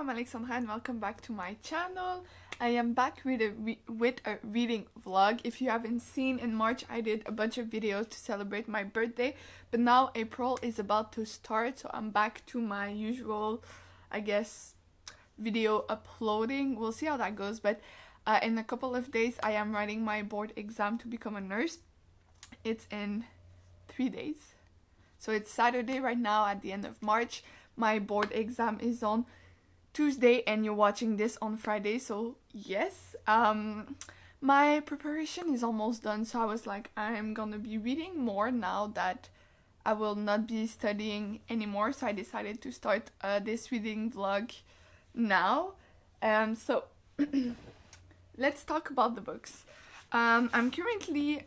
I'm Alexandra and welcome back to my channel. I am back with a reading vlog. If you haven't seen, in March I did a bunch of videos to celebrate my birthday, but now April is about to start, so I'm back to my usual, I guess, video uploading. We'll see how that goes, but in a couple of days I am writing my board exam to become a nurse. It's in 3 days. So it's Saturday right now at the end of March. My board exam is on Tuesday and you're watching this on Friday, so yes. My preparation is almost done, so I was like, I'm gonna be reading more now that I will not be studying anymore, so I decided to start this reading vlog now. So let's talk about the books. I'm currently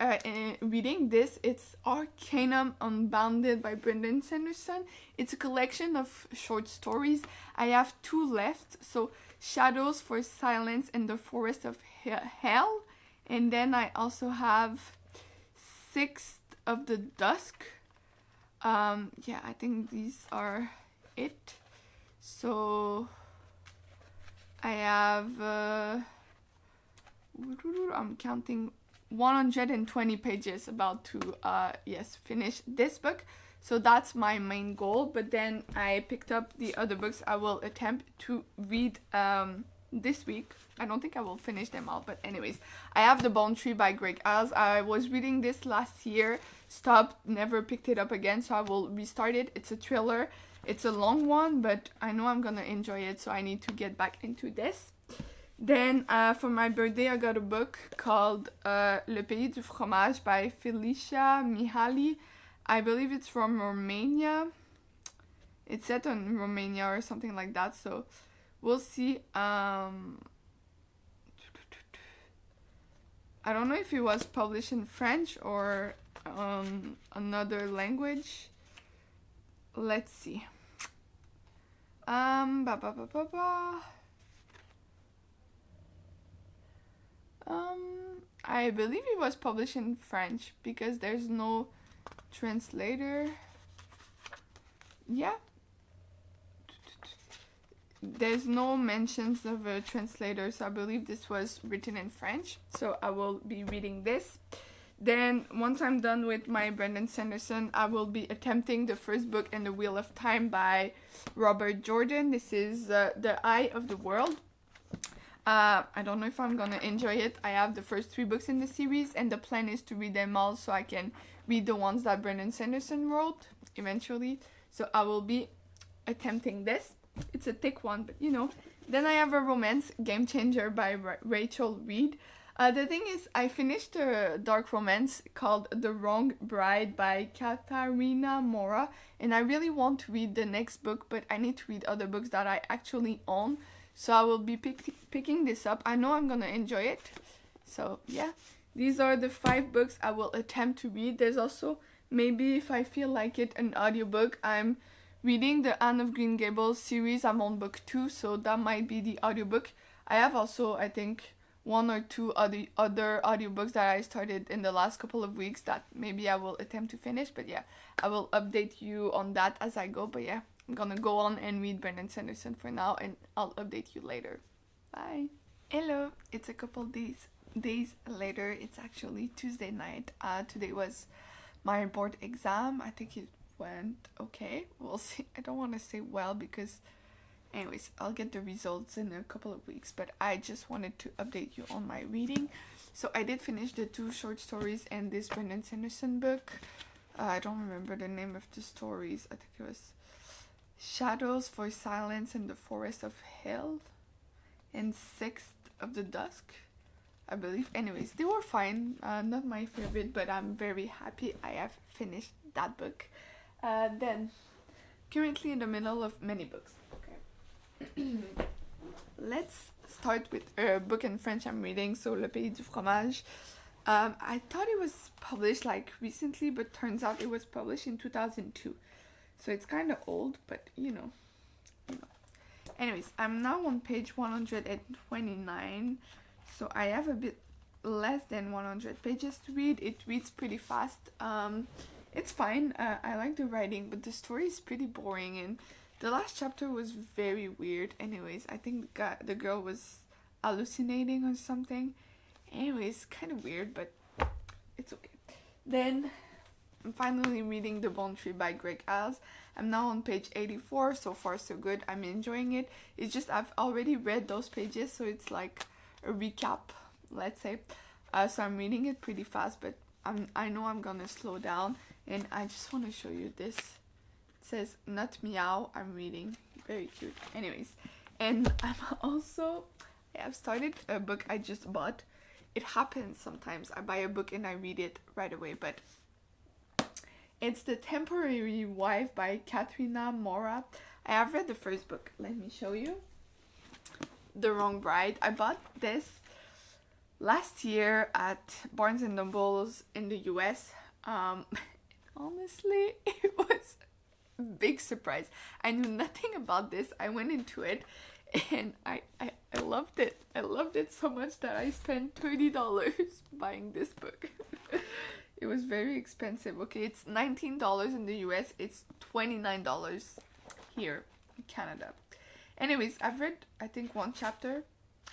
reading this. It's Arcanum Unbounded by Brandon Sanderson. It's a collection of short stories. I have 2 left, so Shadows for Silence and the Forest of Hell. And then I also have Sixth of the Dusk. Yeah, I think these are it. So I have... I'm counting 120 pages about to finish this book, so that's my main goal. But then I picked up the other books I will attempt to read this week. I don't think I will finish them all, but anyways, I have The Bone Tree by Greg Iles. I was reading this last year, stopped, never picked it up again, so I will restart it. It's a thriller. It's a long one, but I know I'm gonna enjoy it, so I need to get back into this. Then for my birthday I got a book called Le Pays du Fromage by Felicia Mihaly. I believe it's from Romania. It's set in Romania or something like that, so we'll see. I don't know if it was published in French or another language. Let's see. I believe it was published in French because there's no translator. Yeah. There's no mentions of a translator, so I believe this was written in French. So I will be reading this. Then once I'm done with my Brandon Sanderson, I will be attempting the first book in the Wheel of Time by Robert Jordan. This is The Eye of the World. I don't know if I'm gonna enjoy it. I have the first 3 books in the series, and the plan is to read them all so I can read the ones that Brandon Sanderson wrote eventually. So I will be attempting this. It's a thick one, but you know. Then I have a romance, Game Changer by Rachel Reed. The thing is, I finished a dark romance called The Wrong Bride by Katharina Mora, and I really want to read the next book, but I need to read other books that I actually own. So I will be picking this up. I know I'm gonna enjoy it. So yeah, these are the 5 books I will attempt to read. There's also, maybe if I feel like it, an audiobook. I'm reading the Anne of Green Gables series. I'm on book 2, so that might be the audiobook. I have also, I think, 1 or 2 other audiobooks that I started in the last couple of weeks that maybe I will attempt to finish. But yeah, I will update you on that as I go. But yeah, I'm gonna go on and read Brandon Sanderson for now, and I'll update you later. Bye! Hello! It's a couple days later. It's actually Tuesday night. Today was my board exam. I think it went okay. We'll see. I don't want to say well because anyways, I'll get the results in a couple of weeks, but I just wanted to update you on my reading. So I did finish the 2 short stories and this Brandon Sanderson book. I don't remember the name of the stories. I think it was Shadows for Silence in the Forest of Hell and Sixth of the Dusk, I believe. Anyways, they were fine. Not my favorite, but I'm very happy I have finished that book. Then, currently in the middle of many books. Okay. Let's start with a book in French I'm reading, so Le Pays du Fromage. I thought it was published like recently, but turns out it was published in 2002. So it's kind of old, but you know. Anyways, I'm now on page 129, so I have a bit less than 100 pages to read. It reads pretty fast. It's fine. I like the writing, but the story is pretty boring, and The last chapter was very weird. Anyways, I think the girl was hallucinating or something. Anyways, kind of weird, but it's okay. Then I'm finally reading The Bone Tree by Greg Iles. I'm now on page 84. So far so good. I'm enjoying it. It's just I've already read those pages, so it's like a recap, let's say. So I'm reading it pretty fast, but I know I'm gonna slow down, and I just want to show you this. It says "Not Meow." I'm reading. Very cute. Anyways, and I've started a book I just bought. It happens sometimes. I buy a book and I read it right away, but it's The Temporary Wife by Katrina Mora. I have read the first book. Let me show you. The Wrong Bride. I bought this last year at Barnes and Nobles in the US. Honestly, it was a big surprise. I knew nothing about this. I went into it and I loved it. I loved it so much that I spent $30 buying this book. It was very expensive. Okay, it's $19 in the US. It's $29 here in Canada. Anyways, I've read, I think, one chapter.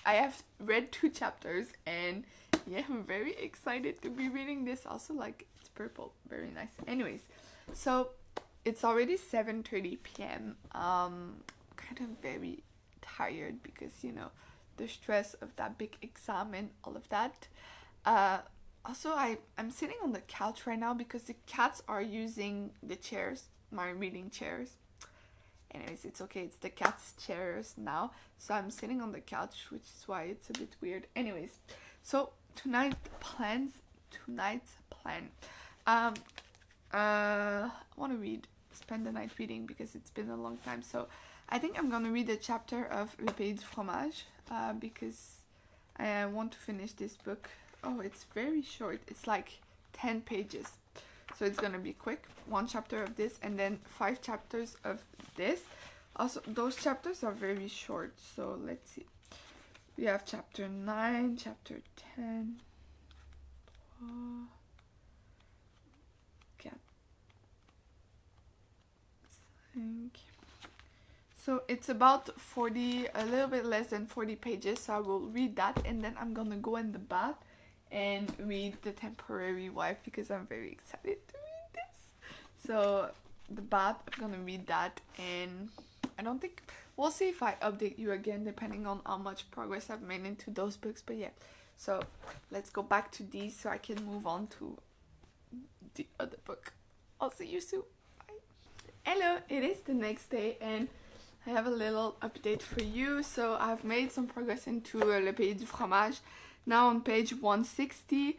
I have read 2 chapters, and yeah, I'm very excited to be reading this. Also, like, it's purple. Very nice. Anyways, so it's already 7:30 p.m. Kind of very tired because, you know, the stress of that big exam and all of that. Also, I'm sitting on the couch right now because the cats are using the chairs, my reading chairs. Anyways, it's okay. It's the cat's chairs now. So I'm sitting on the couch, which is why it's a bit weird. Anyways, so tonight's plan. I want to spend the night reading because it's been a long time. So I think I'm gonna read a chapter of Le Pays du Fromage because I want to finish this book. Oh, it's very short. It's like 10 pages. So it's gonna be quick. 1 chapter of this and then 5 chapters of this. Also, those chapters are very short. So let's see. We have chapter 9, chapter 10. 3, 4, 5. So it's about a little bit less than 40 pages. So I will read that and then I'm gonna go in the bath and read The Temporary Wife because I'm very excited to read this. So the bath, I'm gonna read that, and I don't think, we'll see if I update you again depending on how much progress I've made into those books. But yeah, so let's go back to these so I can move on to the other book. I'll see you soon. Bye. Hello, it is the next day and I have a little update for you. So I've made some progress into Le Pays du Fromage. Now on page 160.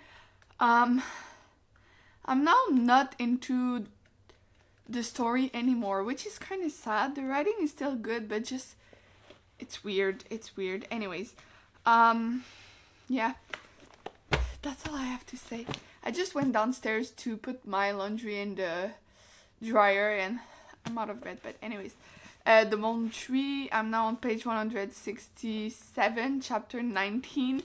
I'm now not into the story anymore, which is kind of sad. The writing is still good, but just it's weird. Anyways, yeah, that's all I have to say. I just went downstairs to put my laundry in the dryer and I'm out of bed. But anyways, The Bone Tree. I'm now on page 167, chapter 19.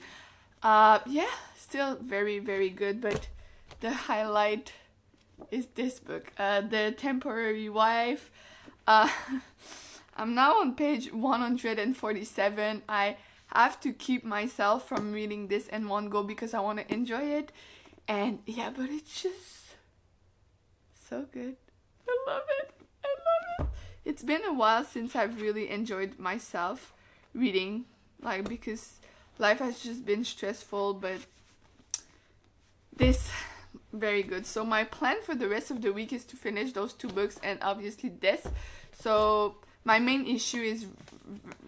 Yeah, still very, very good, but the highlight is this book, The Temporary Wife. I'm now on page 147. I have to keep myself from reading this in one go because I want to enjoy it. And yeah, but it's just so good. I love it. It's been a while since I've really enjoyed myself reading, like, because life has just been stressful, but this, very good. So my plan for the rest of the week is to finish those 2 books and obviously this. So my main issue is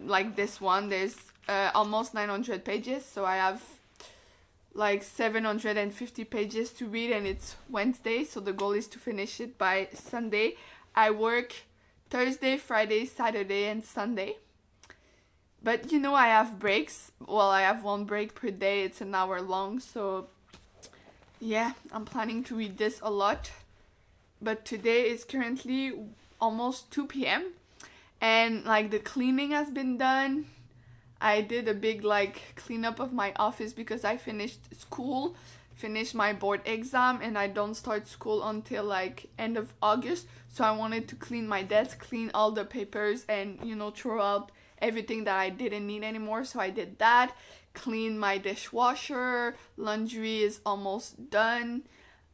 like this one. There's almost 900 pages, so I have like 750 pages to read and it's Wednesday, so the goal is to finish it by Sunday. I work Thursday, Friday, Saturday and Sunday. But you know, I have breaks. Well, I have 1 break per day. It's an hour long. So yeah, I'm planning to read this a lot. But today is currently almost 2 p.m. And like the cleaning has been done. I did a big like cleanup of my office because I finished school. finish my board exam, and I don't start school until like end of August. So I wanted to clean my desk, clean all the papers, and you know, throw out everything that I didn't need anymore. So I did that. Clean my dishwasher. Laundry is almost done.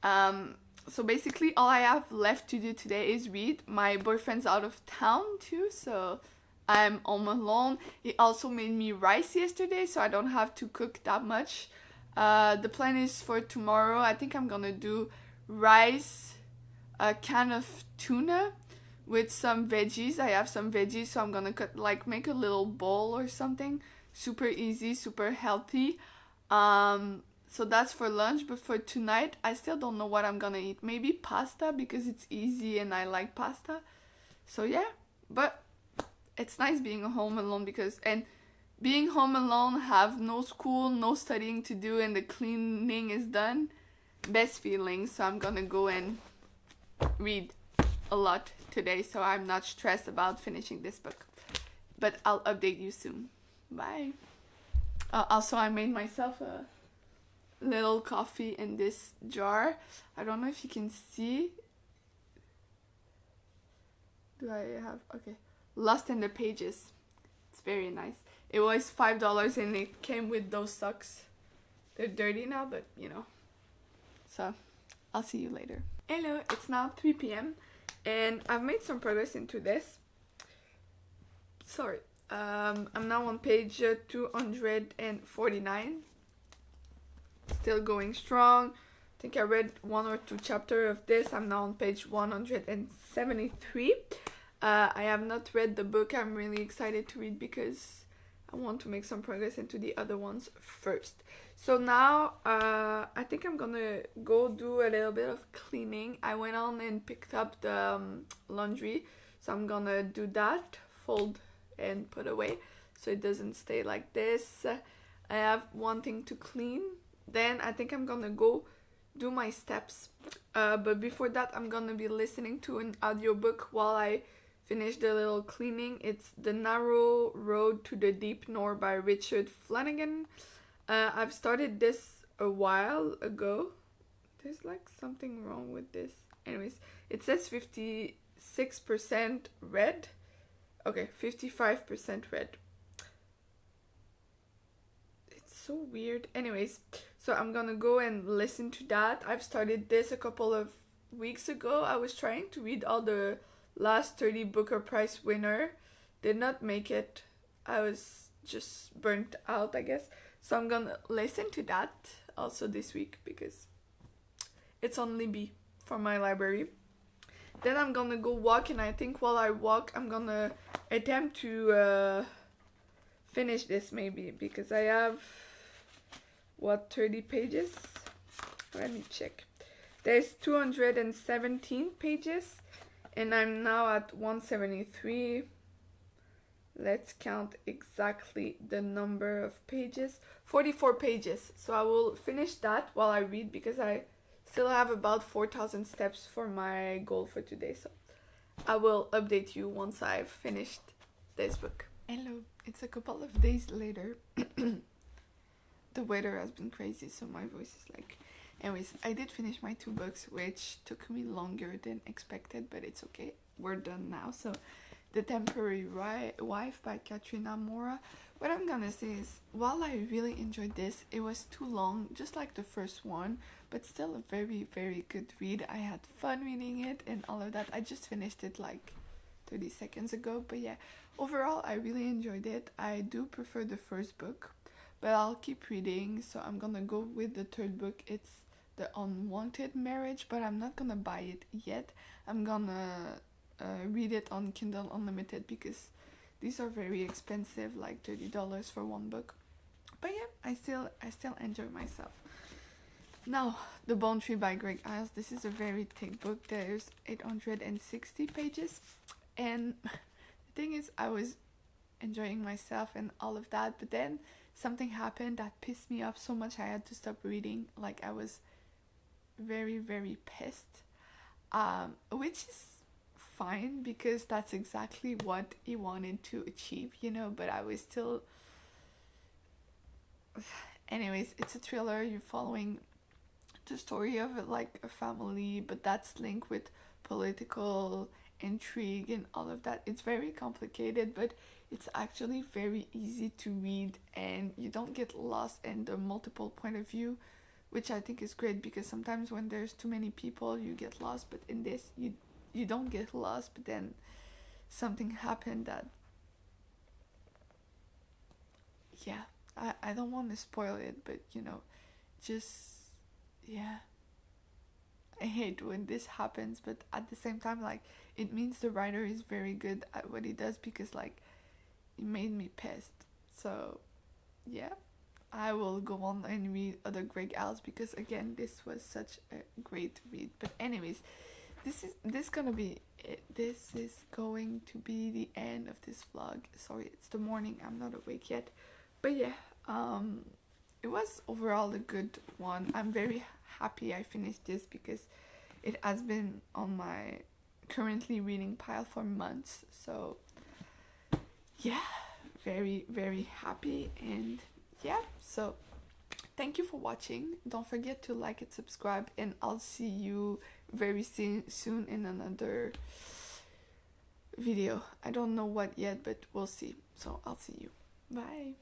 So basically all I have left to do today is read. My boyfriend's out of town too, so I'm home alone. He also made me rice yesterday, so I don't have to cook that much. The plan is for tomorrow, I think I'm gonna do rice, a can of tuna with some veggies. I have some veggies, so I'm gonna make a little bowl or something. Super easy, super healthy. So that's for lunch, but for tonight, I still don't know what I'm gonna eat. Maybe pasta, because it's easy and I like pasta. So yeah, but it's nice being home alone and being home alone, have no school, no studying to do, and the cleaning is done. Best feeling. So I'm gonna go and read a lot today, so I'm not stressed about finishing this book. But I'll update you soon. Bye. Also, I made myself a little coffee in this jar. I don't know if you can see. Do I have? Okay. Lost in the Pages. It's very nice. It was $5 and it came with those socks. They're dirty now, but you know. So, I'll see you later. Hello, it's now 3 p.m. and I've made some progress into this. Sorry. I'm now on page 249. Still going strong. I think I read 1 or 2 chapters of this. I'm now on page 173. I have not read the book. I'm really excited to read because I want to make some progress into the other ones first. So now I think I'm gonna go do a little bit of cleaning. I went on and picked up the laundry, so I'm gonna do that, fold and put away so it doesn't stay like this. I have one thing to clean. Then I think I'm gonna go do my steps. But before that, I'm gonna be listening to an audiobook while I finish the little cleaning. It's The Narrow Road to the Deep North by Richard Flanagan. I've started this a while ago. There's like something wrong with this. Anyways, it says 56% read. Okay, 55% read. So weird. Anyways, so I'm gonna go and listen to that. I've started this a couple of weeks ago. I was trying to read all the last 30 Booker Prize winner. Did not make it. I was just burnt out, I guess. So I'm gonna listen to that also this week because it's on Libby for my library. Then I'm gonna go walk, and I think while I walk I'm gonna attempt to finish this maybe, because I have 30 pages? Let me check. There's 217 pages and I'm now at 173. Let's count exactly the number of pages. 44 pages. So I will finish that while I read because I still have about 4,000 steps for my goal for today. So I will update you once I've finished this book. Hello, it's a couple of days later. The weather has been crazy, so my voice is like... Anyways, I did finish my 2 books, which took me longer than expected, but it's okay. We're done now. So, The Temporary Wife by Katrina Mora. What I'm gonna say is, while I really enjoyed this, it was too long, just like the first one, but still a very, very good read. I had fun reading it and all of that. I just finished it like 30 seconds ago, but yeah, overall I really enjoyed it. I do prefer the first book, but I'll keep reading, so I'm gonna go with the 3rd book. It's The Unwanted Marriage, but I'm not gonna buy it yet. I'm gonna read it on Kindle Unlimited because these are very expensive, like $30 for one book. But yeah, I still enjoy myself. Now, The Bone Tree by Greg Iles. This is a very thick book. There's 860 pages, and the thing is, I was enjoying myself and all of that, but then something happened that pissed me off so much I had to stop reading. Like, I was very, very pissed, which is fine because that's exactly what he wanted to achieve, you know, but I was still... Anyways, it's a thriller. You're following the story of it, like a family, but that's linked with political intrigue and all of that. It's very complicated, but it's actually very easy to read, and you don't get lost in the multiple point of view, which I think is great, because sometimes when there's too many people you get lost, but in this you don't get lost, but then something happened that, yeah, I don't want to spoil it, but you know, just, yeah, I hate when this happens, but at the same time, like, it means the writer is very good at what he does, because like it made me pissed. So yeah, I will go on and read other Greg Alls, because again, this was such a great read. But anyways, this gonna be it. This is going to be the end of this vlog. Sorry, it's the morning, I'm not awake yet. But yeah, it was overall a good one. I'm very happy I finished this, because it has been on my currently reading pile for months. So yeah, very, very happy. And yeah, so thank you for watching. Don't forget to like and subscribe, and I'll see you very soon in another video. I don't know what yet, but we'll see. So I'll see you. Bye.